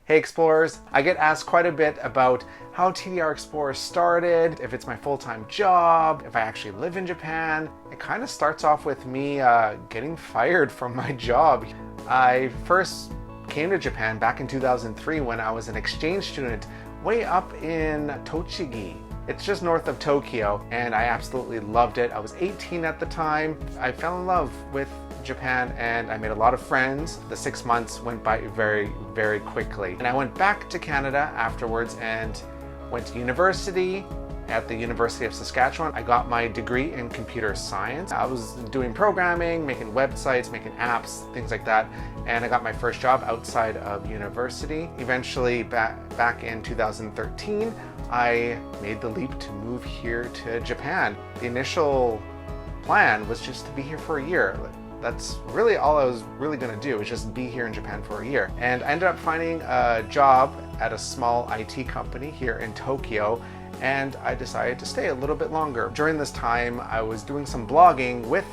Hey Explorers, I get asked quite a bit about how TDR Explorer started, if it's my full-time job, if I actually live in Japan. It kind of starts off with me getting fired from my job. I first came to Japan back in 2003 when I was an exchange student way up in Tochigi. It's just north of Tokyo, and I absolutely loved it. I was 18 at the time. I fell in love with Japan and I made a lot of friends. The 6 months went by very, very quickly. And I went back to Canada afterwards and went to university at the University of Saskatchewan. I got my degree in computer science. I was doing programming, making websites, making apps, things like that. And I got my first job outside of university. Eventually, back in 2013, I made the leap to move here to Japan. The initial plan was just to be here for a year. That's really all I was really going to do, is just be here in Japan for a year. And I ended up finding a job at a small IT company here in Tokyo, and I decided to stay a little bit longer. During this time, I was doing some blogging with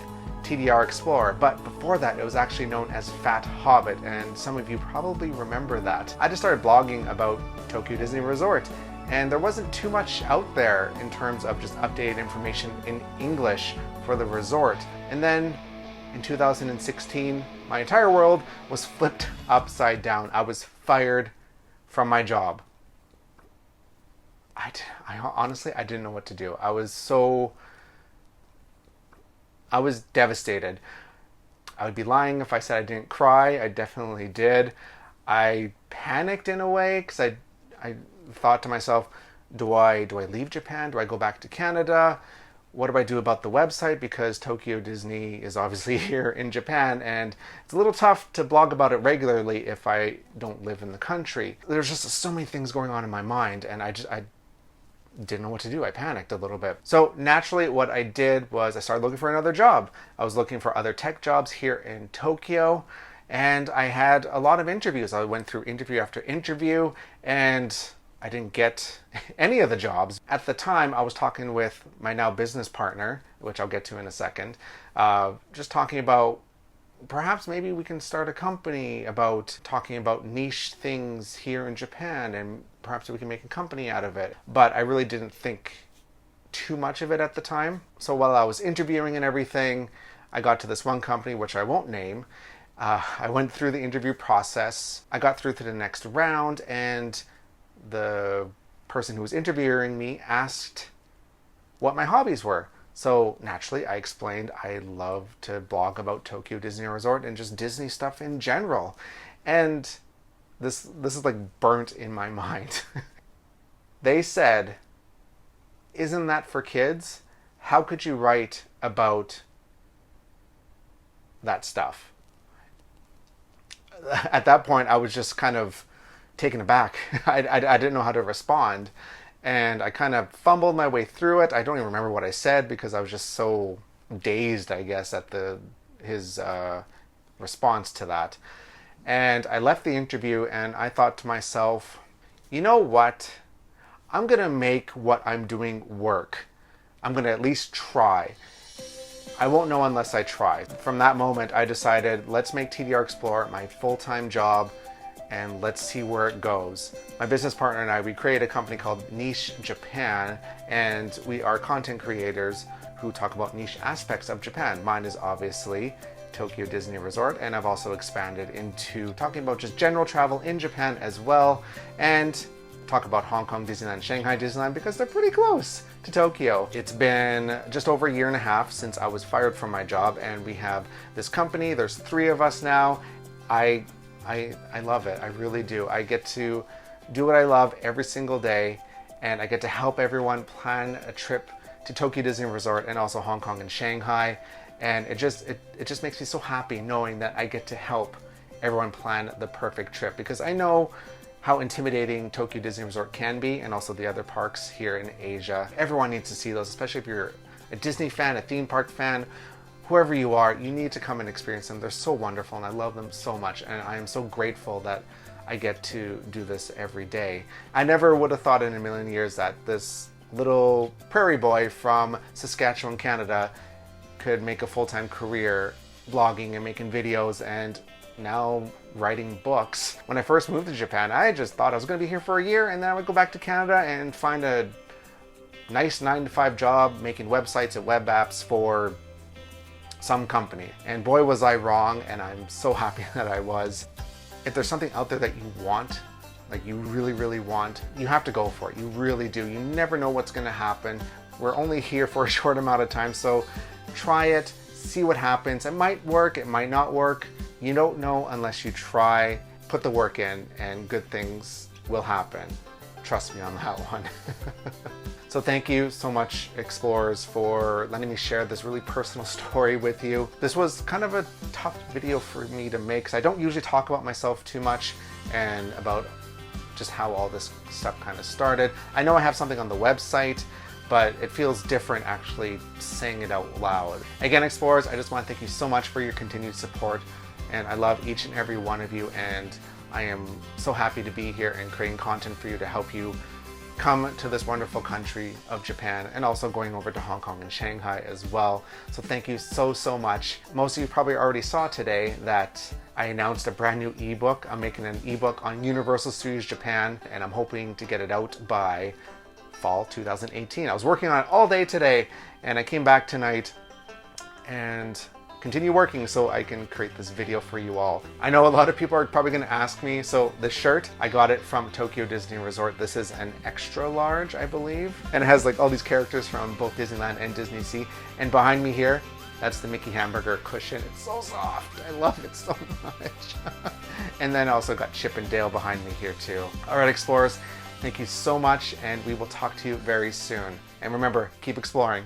TDR Explorer, but before that, it was actually known as Fat Hobbit, and some of you probably remember that. I just started blogging about Tokyo Disney Resort, and there wasn't too much out there in terms of just updated information in English for the resort. And then in 2016, my entire world was flipped upside down. I was fired from my job. I honestly, I didn't know what to do. I was devastated. I would be lying if I said I didn't cry. I definitely did. I panicked in a way because I thought to myself, do I leave Japan? Do I go back to Canada? What do I do about the website? Because Tokyo Disney is obviously here in Japan, and it's a little tough to blog about it regularly if I don't live in the country. There's just so many things going on in my mind, and I didn't know what to do. I panicked a little bit. So naturally, what I did was I started looking for another job. I was looking for other tech jobs here in Tokyo, and I had a lot of interviews. I went through interview after interview, and I didn't get any of the jobs. At the time, I was talking with my now business partner, which I'll get to in a second, just talking about perhaps maybe we can start a company, about talking about niche things here in Japan, and perhaps we can make a company out of it. But I really didn't think too much of it at the time. So while I was interviewing and everything, I got to this one company, which I won't name. I went through the interview process. I got through to the next round, and the person who was interviewing me asked what my hobbies were. So naturally, I explained I love to blog about Tokyo Disney Resort and just Disney stuff in general. And this is like burnt in my mind. They said, "Isn't that for kids? How could you write about that stuff?" At that point, I was just kind of taken aback. I didn't know how to respond, and I kind of fumbled my way through it. I don't even remember what I said because I was just so dazed, I guess, at his response to that. And I left the interview, and I thought to myself, you know what? I'm gonna make what I'm doing work. I'm gonna at least try. I won't know unless I try. From that moment, I decided, let's make TDR Explorer my full-time job, and let's see where it goes. My business partner and I, we created a company called Niche Japan, and we are content creators who talk about niche aspects of Japan. Mine is obviously Tokyo Disney Resort, and I've also expanded into talking about just general travel in Japan as well, and talk about Hong Kong Disneyland, Shanghai Disneyland, because they're pretty close to Tokyo. It's been just over a year and a half since I was fired from my job, and we have this company. There's 3 of us now. I love it. I really do. I get to do what I love every single day, and I get to help everyone plan a trip to Tokyo Disney Resort and also Hong Kong and Shanghai. And it just makes me so happy knowing that I get to help everyone plan the perfect trip, because I know how intimidating Tokyo Disney Resort can be, and also the other parks here in Asia. Everyone needs to see those, especially if you're a Disney fan, a theme park fan. Whoever you are, you need to come and experience them. They're so wonderful, and I love them so much, and I am so grateful that I get to do this every day. I never would have thought in a million years that this little prairie boy from Saskatchewan, Canada, could make a full-time career blogging and making videos and now writing books. When I first moved to Japan, I just thought I was going to be here for a year and then I would go back to Canada and find a nice 9-to-5 job making websites and web apps for some company. And boy was I wrong, and I'm so happy that I was. If there's something out there that you want, like you really, really want, you have to go for it. You really do. You never know what's going to happen. We're only here for a short amount of time, so try it, see what happens. It might work, it might not work. You don't know unless you try. Put the work in and good things will happen. Trust me on that one. So thank you so much, Explorers, for letting me share this really personal story with you. This was kind of a tough video for me to make because I don't usually talk about myself too much and about just how all this stuff kind of started. I know I have something on the website, but it feels different actually saying it out loud. Again, Explorers, I just want to thank you so much for your continued support, and I love each and every one of you, and I am so happy to be here and creating content for you to help you come to this wonderful country of Japan, and also going over to Hong Kong and Shanghai as well. So thank you so much. Most of you probably already saw today that I announced a brand new ebook. I'm making an ebook on Universal Studios Japan, and I'm hoping to get it out by fall 2018. I was working on it all day today, and I came back tonight and continue working so I can create this video for you all. I know a lot of people are probably going to ask me, so this shirt, I got it from Tokyo Disney Resort. This is an extra large, I believe, and it has like all these characters from both Disneyland and DisneySea. And behind me here, that's the Mickey hamburger cushion. It's so soft. I love it so much. And then I also got Chip and Dale behind me here too. All right, Explorers, thank you so much, and we will talk to you very soon. And remember, keep exploring.